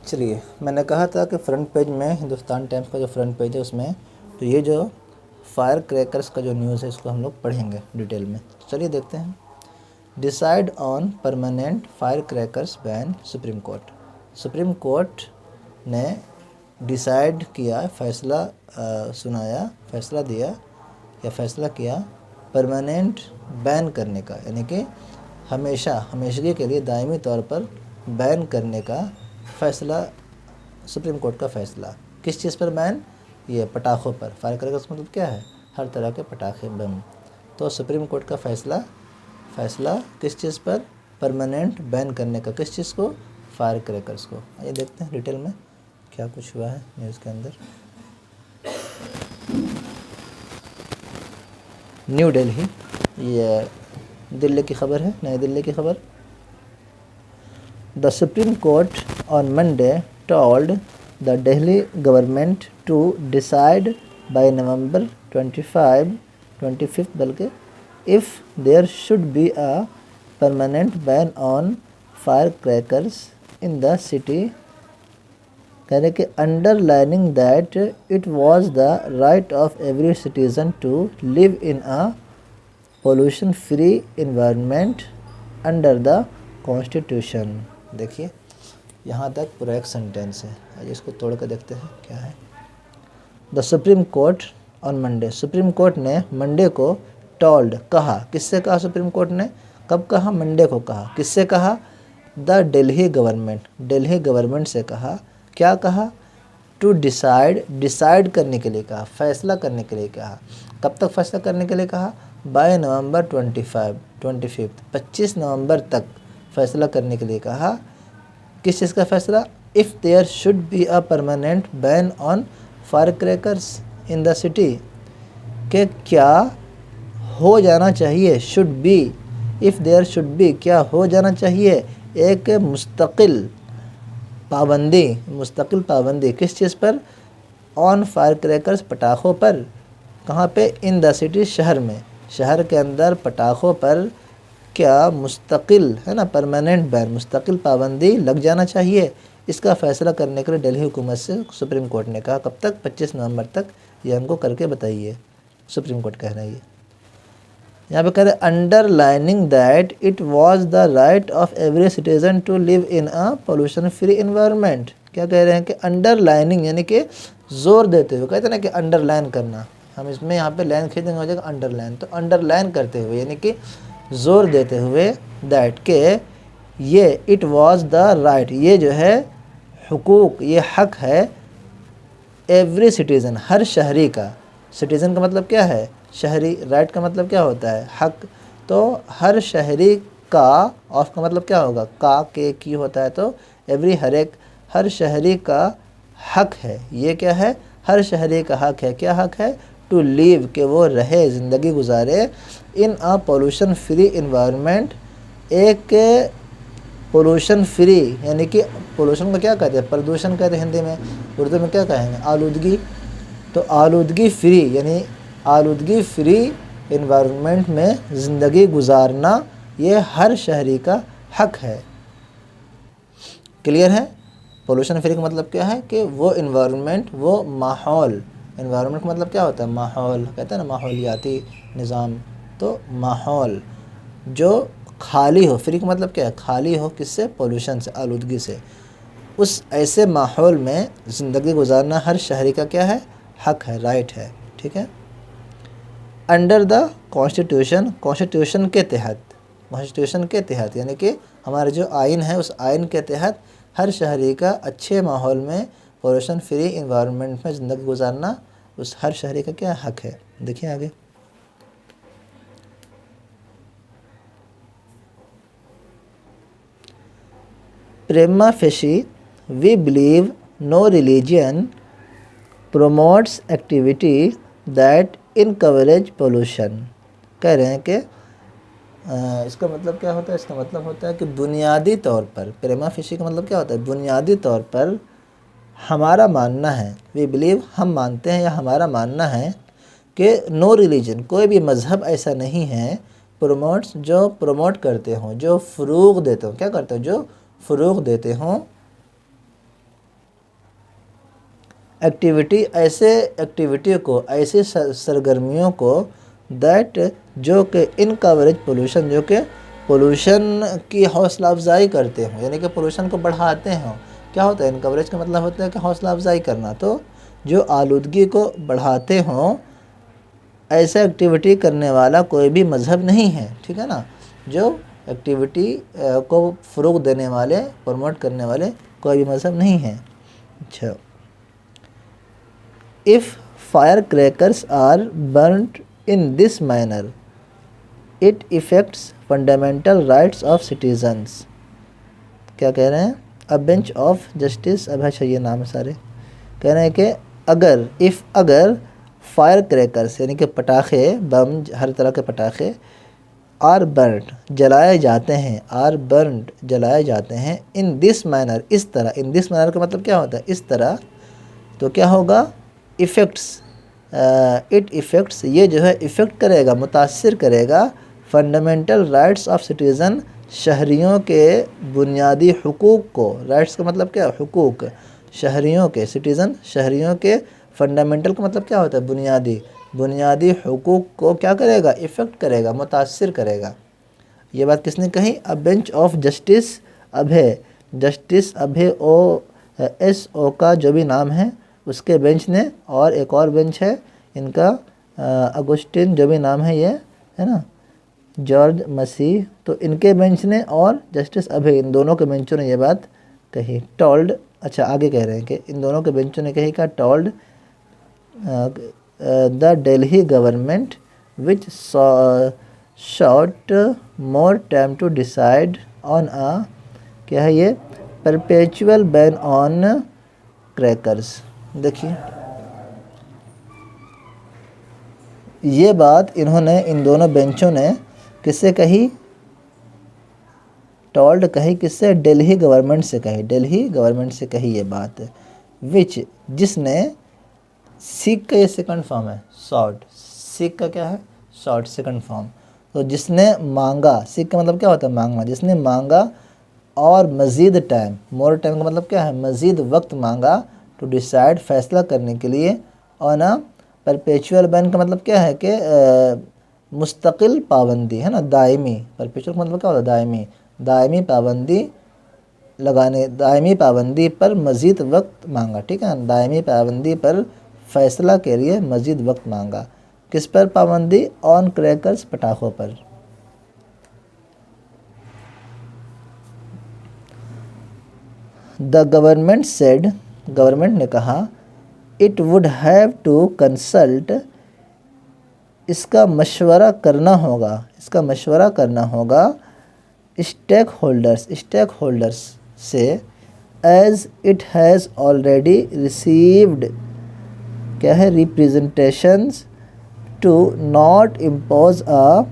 चलिए, मैंने कहा था कि फ्रंट पेज में हिंदुस्तान टाइम्स का जो फ्रंट पेज है उसमें तो ये जो फायर क्रैकर्स का जो न्यूज़ है इसको हम लोग पढ़ेंगे डिटेल में। चलिए देखते हैं। Decide on permanent fire crackers ban supreme court. Supreme court ने डिसाइड किया, सुनाया, फैसला दिया या फैसला किया परमानेंट बैन करने का, यानी कि हमेशगी के लिए दायमी तौर पर बैन करने का फैसला, सुप्रीम कोर्ट का फैसला। किस चीज़ पर बैन? ये पटाखों पर। फायर क्रैकर्स मतलब क्या है? हर तरह के पटाखे, बम। तो सुप्रीम कोर्ट का फैसला किस चीज़ पर? परमानेंट बैन करने का। किस चीज़ को? फायर क्रैकर्स को। आइए देखते हैं डिटेल में क्या कुछ हुआ है न्यूज़ के अंदर। न्यू दिल्ली, ये दिल्ली की खबर है, नई दिल्ली की खबर। The supreme court on Monday told the Delhi government to decide by November 25th बल्कि if there should be a permanent ban on firecrackers in the city, कहने के underlining that it was the right of every citizen to live in a pollution free environment under the constitution। देखिए यहाँ तक पूरा एक sentence है। आइए इसको तोड़ कर देखते हैं क्या है। The supreme court on Monday, supreme court ने मंडे को टोल्ड, कहा। किससे कहा सुप्रीम कोर्ट ने? कब कहा? मंडे को कहा। किससे कहा? The Delhi government, Delhi government से कहा। क्या कहा? टू डिसाइड करने के लिए कहा, फैसला करने के लिए कहा। कब तक फैसला करने के लिए कहा? बाय नवंबर 25 नवंबर तक फैसला करने के लिए कहा। किस चीज़ का फैसला? If there should be a permanent ban on fire crackers in the city, के क्या हो जाना चाहिए? Should be, if there should be, क्या हो जाना चाहिए? एक मुस्तकिल पाबंदी। किस चीज़ पर? ऑन फायर क्रैकर्स, पटाखों पर। कहाँ पे? इन द सिटी, शहर में, शहर के अंदर पटाखों पर क्या मुस्तकिल, है ना, परमानेंट बैन, मुस्तकिल पाबंदी लग जाना चाहिए। इसका फैसला करने के लिए दिल्ली हुकूमत से सुप्रीम कोर्ट ने कहा। कब तक? 25 नवंबर तक ये हमको करके बताइए, सुप्रीम कोर्ट कह रहा है। ये यहाँ पे कह रहे underlining that it was the right of every citizen to live in a pollution free environment. क्या कह रहे हैं कि अंडरलाइनिंग, यानी कि जोर देते हुए, कहते हैं ना कि अंडरलाइन करना, हम इसमें यहाँ पे लाइन खींचेंगे हो जाएगा अंडरलाइन, तो अंडरलाइन करते हुए यानी कि जोर देते हुए दैट के ये इट वाज द राइट, ये जो है हुकूक, ये हक है एवरी सिटीज़न, हर शहरी का। सिटीज़न का मतलब क्या है? शहरी। राइट का मतलब क्या होता है? हक। तो हर शहरी का, ऑफ का मतलब क्या होगा? का, के, की होता है, तो एवरी, हर शहरी का हक है। ये क्या है? हर शहरी का हक है। क्या हक है? टू लिव, के वो रहे, ज़िंदगी गुजारे, इन अ पोल्यूशन फ्री इन्वायरमेंट, एक पोल्यूशन फ्री, यानी कि पोल्यूशन को क्या कहते हैं? प्रदूषण कहते हैं हिंदी में, उर्दू में क्या कहेंगे? आलूदगी। तो आलूदगी फ्री, यानी आलूदगी फ्री इन्वायरमेंट में ज़िंदगी गुजारना, ये हर शहरी का हक है। क्लियर है? पोल्यूशन फ्री का मतलब क्या है? कि वो इन्वायरमेंट, वो माहौल, इन्वायरमेंट का मतलब क्या होता है? माहौल, कहते हैं ना, माहौलियाती निज़ाम। तो माहौल जो खाली हो, फ्री का मतलब क्या है? खाली हो, किससे? पोल्यूशन से, आलूदगी से। उस ऐसे माहौल में ज़िंदगी गुजारना हर शहरी का क्या है? हक है, राइट है। ठीक है। अंडर द कॉन्स्टिट्यूशन, कॉन्स्टिट्यूशन के तहत, यानी कि हमारा जो आइन है उस आइन के तहत हर शहरी का अच्छे माहौल में पोल्यूशन फ्री इन्वायरमेंट में ज़िंदगी गुजारना उस हर शहरी का क्या हक है। देखिए आगे। Prima facie we believe no religion promotes activity that encourage pollution. कह रहे हैं कि इसका मतलब क्या होता है? इसका मतलब होता है कि बुनियादी तौर पर, प्रेमा फेशी का मतलब क्या होता है? बुनियादी तौर पर हमारा मानना है, वी बिलीव, हम मानते हैं या हमारा मानना है कि नो रिलीजन, कोई भी मज़हब ऐसा नहीं है, प्रोमोट्स, जो प्रमोट करते हों, जो फ़रोग़ देते हों, क्या करते हो? जो फ़रोग़ देते हों, एक्टिविटी ऐसे एक्टिविटी को, ऐसे सरगर्मियों को दैट जो कि इनकवरेज पोल्यूशन, जो कि पोल्यूशन की हौसला अफजाई करते हों, यानी कि पोल्यूशन को बढ़ाते हों। क्या होता है इनकवरेज का मतलब होता है कि हौसला अफजाई करना। तो जो आलूदगी को बढ़ाते हों ऐसा एक्टिविटी करने वाला कोई भी मज़हब नहीं है, ठीक है ना। जो एक्टिविटी को फ़रोग़ देने वाले, प्रमोट करने वाले कोई भी मज़हब नहीं है। अच्छा, if fire crackers are burned in this manner it affects fundamental rights of citizens. क्या कह रहे हैं? अ बेंच ऑफ जस्टिस, अब अच्छा ये नाम है सारे, कह रहे हैं कि अगर फायर क्रैकर्स यानी कि पटाखे, बम, हर तरह के पटाखे, आर बर्नड जलाए जाते हैं, आर बर्नड जलाए जाते हैं, इन दिस मैनर इस तरह, इन दिस मैनर का मतलब क्या होता है? इस तरह। तो क्या होगा? इफ़ेक्ट्स, इट इफ़ेक्ट्स, ये जो है इफ़ेक्ट करेगा, मुतासिर करेगा फंडामेंटल राइट्स ऑफ सिटीज़न, शहरियों के बुनियादी हुकूक को। राइट्स का मतलब क्या है? हुकूक। शहरियों के, सिटीज़न शहरियों के, फंडामेंटल का मतलब क्या होता है? बुनियादी। बुनियादी हुकूक को क्या करेगा? इफ़ेक्ट करेगा, मुतासिर करेगा। ये बात किसने कही? अ bench of justice Abhay, justice Abhay OSO का जो भी नाम है उसके बेंच ने, और एक और बेंच है इनका अगुस्टिन जो भी नाम है, ये है ना, जॉर्ज मसीह, तो इनके बेंच ने और जस्टिस अभय, इन दोनों के बेंचों ने ये बात कही। टोल्ड, अच्छा आगे कह रहे हैं कि इन दोनों के बेंचों ने कही, का told the Delhi government which sought more time to decide on a, क्या है ये, परपेचुअल बैन ऑन क्रैकर्स। देखिए ये बात इन्होंने, इन दोनों बेंचों ने किससे कही? टोल्ड कही किससे? दिल्ली गवर्नमेंट से कही, दिल्ली गवर्नमेंट से कही ये बात। विच, जिसने, सीक का ये सेकंड फॉर्म है, शॉर्ट, सीक का क्या है? Short, second form. तो जिसने मांगा, सीक का मतलब क्या होता है? मांगना। जिसने मांगा और मज़ीद टाइम, मोर टाइम का मतलब क्या है? मज़ीद वक्त मांगा, टू डिसाइड, फैसला करने के लिए, और ना परपेचुअल बैन का मतलब क्या है कि मुस्तकिल पाबंदी, है ना, दायमी। परपेचुअल का मतलब क्या होता है? दायमी। दायमी पाबंदी लगाने, दायमी पाबंदी पर मज़ीद वक्त मांगा, ठीक है। दायमी पाबंदी पर फैसला के लिए मज़ीद वक्त मांगा। किस पर पाबंदी? ऑन क्रैकर्स, पटाखों पर। द गवर्नमेंट सेड, गवर्नमेंट ने कहा, it would have to consult, इसका मशवरा करना होगा, इसका मशवरा करना होगा स्टेक होल्डर्स से, as it has already received, क्या है, representations to not impose a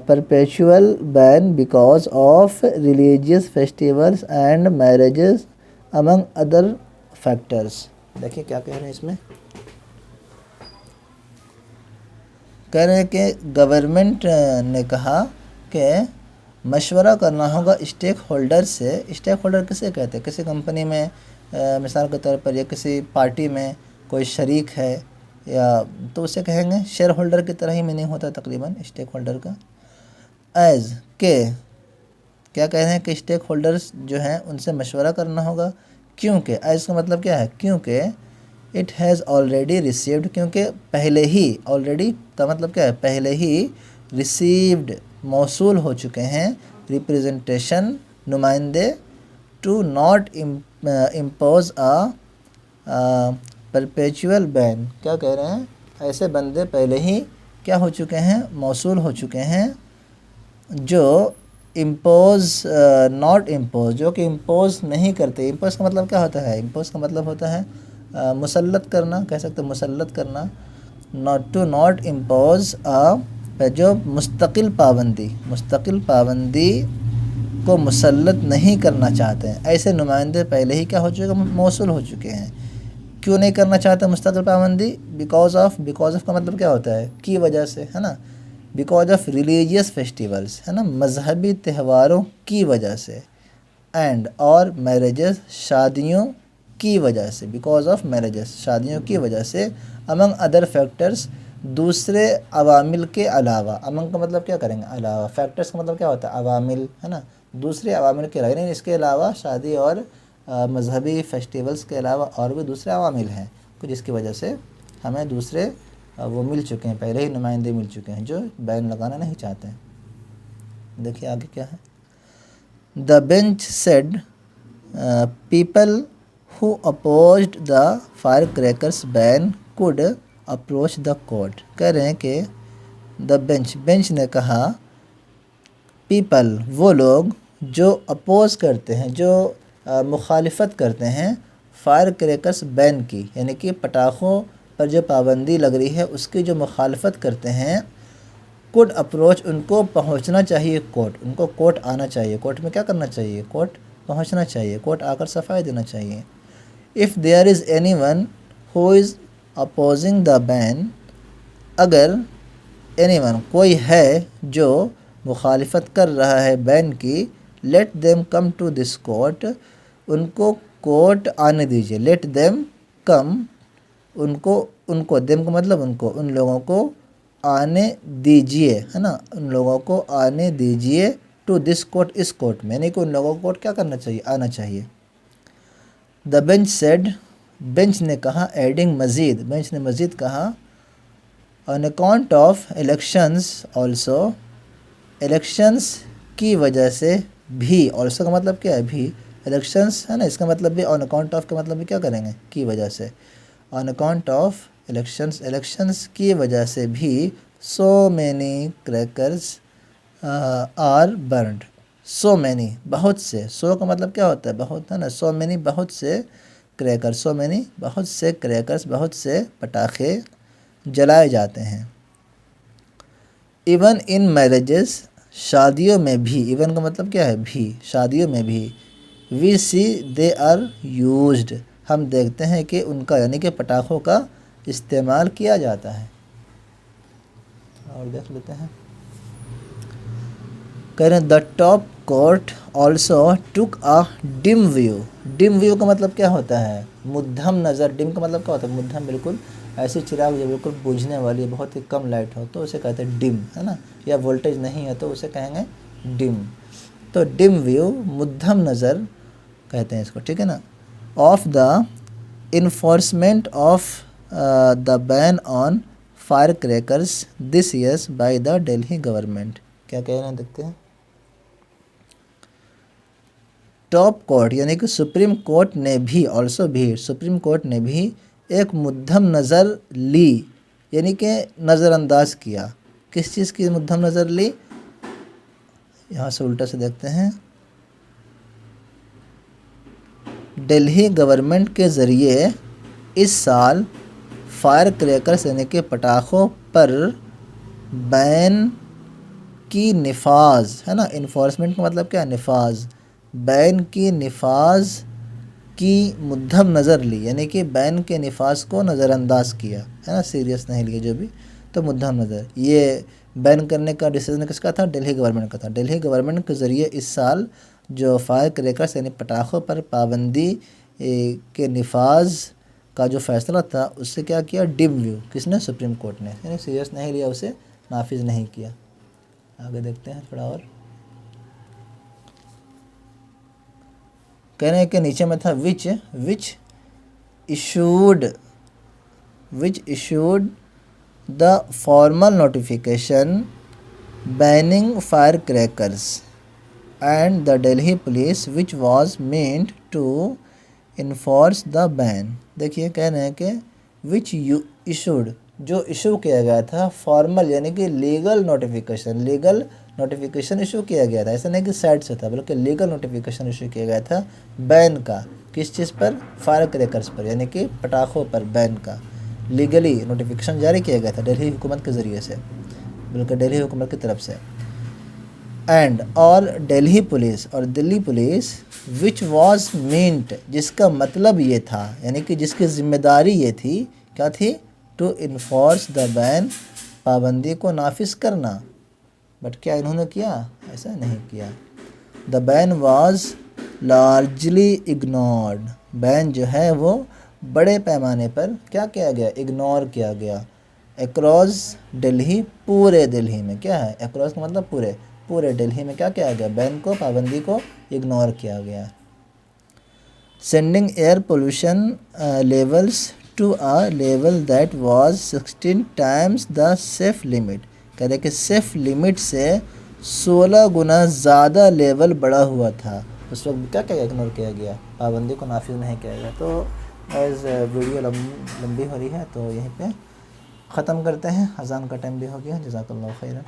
perpetual ban because of religious festivals and marriages among other factors. देखिए क्या कह रहे हैं इसमें, कह रहे हैं कि गवर्नमेंट ने कहा कि मशवरा करना होगा स्टेक होल्डर से। स्टेक होल्डर किसे कहते हैं? किसी कंपनी में मिसाल के तौर पर, या किसी पार्टी में कोई शरीक है, या तो उसे कहेंगे शेयर होल्डर की तरह ही मीनिंग होता है तकरीबन स्टेक होल्डर का। एज के, क्या कह रहे हैं कि स्टेक होल्डर्स जो हैं उनसे मशवरा करना होगा, क्योंकि, एज का मतलब क्या है? क्योंकि, इट हैज़ ऑलरेडी रिसीव्ड, क्योंकि पहले ही, ऑलरेडी का मतलब क्या है? पहले ही, रिसीव्ड मौसूल हो चुके हैं, रिप्रेजेंटेशन नुमाइंदे, to not impose a perpetual ban. क्या कह रहे हैं? ऐसे बंदे पहले ही क्या हो चुके हैं? मौसूल हो चुके हैं, जो इम्पोज, नॉट इम्पोज, जो कि इम्पोज नहीं करते। इम्पोज का मतलब क्या होता है? इम्पोज का मतलब होता है मुसल्लत करना, कह सकते हैं मुसल्लत करना। नॉट टू नॉट इम्पोज जो मुस्तकिल पाबंदी, मुस्तकिल पाबंदी को मुसल्लत नहीं करना चाहते हैं, ऐसे नुमाइंदे पहले ही क्या हो चुके हैं? मौसूल हो चुके हैं। क्यों नहीं करना चाहते मुस्तकिल पाबंदी? बिकॉज ऑफ, बिकॉज ऑफ का मतलब क्या होता है? की वजह से, है ना। बिकॉज ऑफ रिलीजियस फेस्टिवल्स, है ना, मजहबी त्योहारों की वजह से। एंड, और मैरिजेस, शादियों की वजह से, बिकॉज ऑफ मैरिजेस, शादियों की वजह से, अमंग अदर फैक्टर्स, दूसरे अवामिल के अलावा। अमंग का मतलब क्या करेंगे, अलावा। फैक्टर्स का मतलब क्या होता है, अवामिल, है ना, दूसरे अवामिल के अलावा, नहीं इसके अलावा शादी और मजहबी फेस्टिवल्स के अलावा और भी दूसरे अवामिल हैं कुछ, जिसकी वजह से हमें दूसरे वो मिल चुके हैं, पहले ही नुमाइंदे मिल चुके हैं जो बैन लगाना नहीं चाहते हैं। देखिए आगे क्या है। The bench said people who opposed the fire crackers ban could approach the court. कह रहे हैं कि द बेंच ने कहा, पीपल वो लोग जो अपोज करते हैं, जो मुखालिफत करते हैं फायर क्रैकर्स बैन की, यानी कि पटाखों पर जो पाबंदी लग रही है उसकी जो मुखालफत करते हैं, कोर्ट अप्रोच, उनको पहुंचना चाहिए कोर्ट, उनको कोर्ट आना चाहिए। कोर्ट में क्या करना चाहिए, कोर्ट पहुंचना चाहिए, कोर्ट आकर सफाई देना चाहिए। If there is anyone who is opposing the ban, अगर एनी वन कोई है जो मुखालिफत कर रहा है बैन की, let them come to this court, उनको कोर्ट आने दीजिए। लेट देम कम, उनको देम का मतलब उनको, उन लोगों को आने दीजिए, है ना, उन लोगों को आने दीजिए, टू दिस कोर्ट, इस कोर्ट में, यानी कि उन लोगों को कोर्ट क्या करना चाहिए, आना चाहिए। द बेंच सेड, बेंच ने कहा, एडिंग मज़ीद, बेंच ने मज़ीद कहा, on account of elections also, elections की वजह से भी, ऑल्सो का मतलब क्या है, भी, इलेक्शंस है ना, इसका मतलब भी, ऑन अकाउंट ऑफ का मतलब भी क्या करेंगे, की वजह से, on account of elections, elections की वजह से भी, so many crackers are burned, so many बहुत से, सो का मतलब क्या होता है, बहुत, है ना, सो मैनी बहुत से क्रैकर्स, सो मैनी बहुत से क्रैकर्स, बहुत से पटाखे जलाए जाते हैं। इवन इन मैरिजेस, शादियों में भी, इवन का मतलब क्या है, भी, शादियों में भी, we see they are used, हम देखते हैं कि उनका, यानी कि पटाखों का इस्तेमाल किया जाता है। और देख लेते हैं, कह रहे हैं the top court also took a dim view, dim view का मतलब क्या होता है, मध्यम नज़र, डिम का मतलब क्या होता है, मध्यम, बिल्कुल ऐसी चिराग जो बिल्कुल बुझने वाली, बहुत ही कम लाइट हो तो उसे कहते हैं डिम, है ना, या वोल्टेज नहीं है तो उसे कहेंगे डिम। तो डिम व्यू, मध्यम नज़र कहते हैं इसको, ठीक है ना, of the enforcement of the ban on fire crackers this years by the Delhi government. क्या कह रहे हैं देखते हैं। टॉप कोर्ट यानी कि सुप्रीम कोर्ट ने भी, ऑल्सो भी, सुप्रीम कोर्ट ने भी एक मध्यम नज़र ली, यानी कि नज़रअंदाज किया। किस चीज़ की मध्यम नज़र ली, यहाँ से उल्टा से देखते हैं, दिल्ली गवर्नमेंट के ज़रिए इस साल फायर क्रैकर्स यानी कि पटाखों पर बैन की निफाज, है ना, इन्फोर्समेंट का मतलब क्या है, निफाज, बैन की निफाज की मध्यम नज़र ली, यानी कि बैन के निफाज को नज़रअंदाज किया, है ना, सीरियस नहीं लिया जो भी, तो मध्यम नज़र। ये बैन करने का डिसीजन किसका था, दिल्ली गवर्नमेंट का था। दिल्ली गवर्नमेंट के ज़रिए इस साल जो फायर क्रैकर्स यानी पटाखों पर पाबंदी के निफाज का जो फैसला था उससे क्या किया, डिम व्यू, किसने, सुप्रीम कोर्ट ने, यानी सीरियस नहीं लिया, उसे नाफिज नहीं किया। आगे देखते हैं थोड़ा और, कह रहे हैं कि नीचे में था which issued the formal notification banning fire crackers and the Delhi police which was meant to enforce the ban. देखिए कह रहे हैं कि विच इशूड, जो इशू किया गया था, फॉर्मल यानी कि लीगल नोटिफिकेशन इशू किया गया था, ऐसा नहीं कि साइड से था, बल्कि लीगल नोटिफिकेशन इशू किया गया था बैन का, किस चीज़ पर, फायर क्रैकर्स पर, यानी कि पटाखों पर बैन का लीगली नोटिफिकेशन जारी किया गया था दिल्ली हुकूमत के ज़रिए से, बल्कि दिल्ली हुकूमत की तरफ से। एंड और दिल्ली पुलिस, और Delhi police, which was meant, जिसका मतलब ये था, यानी कि जिसकी जिम्मेदारी ये थी, क्या थी, टू इन्फोर्स द बैन, पाबंदी को नाफिज करना। बट क्या इन्होंने किया, ऐसा नहीं किया। The ban was largely ignored, ban जो है वो बड़े पैमाने पर क्या किया गया, इग्नोर किया गया। अक्रॉस दिल्ली, पूरे दिल्ली में, क्या है अक्रॉस का मतलब पूरे, पूरे दिल्ली में क्या किया गया, बैन को, पाबंदी को इग्नोर किया गया। Sending air pollution levels to a level that was 16 times the safe limit. कह रहे कि सेफ लिमिट से 16 गुना ज़्यादा लेवल बढ़ा हुआ था। उस वक्त क्या किया, इग्नोर किया गया, पाबंदी को नाफिज नहीं किया गया। तो एज वीडियो लंबी हो रही है तो यहीं पे ख़त्म करते हैं, अज़ान का टाइम भी हो गया। जज़ाकल्लाहु खैरन।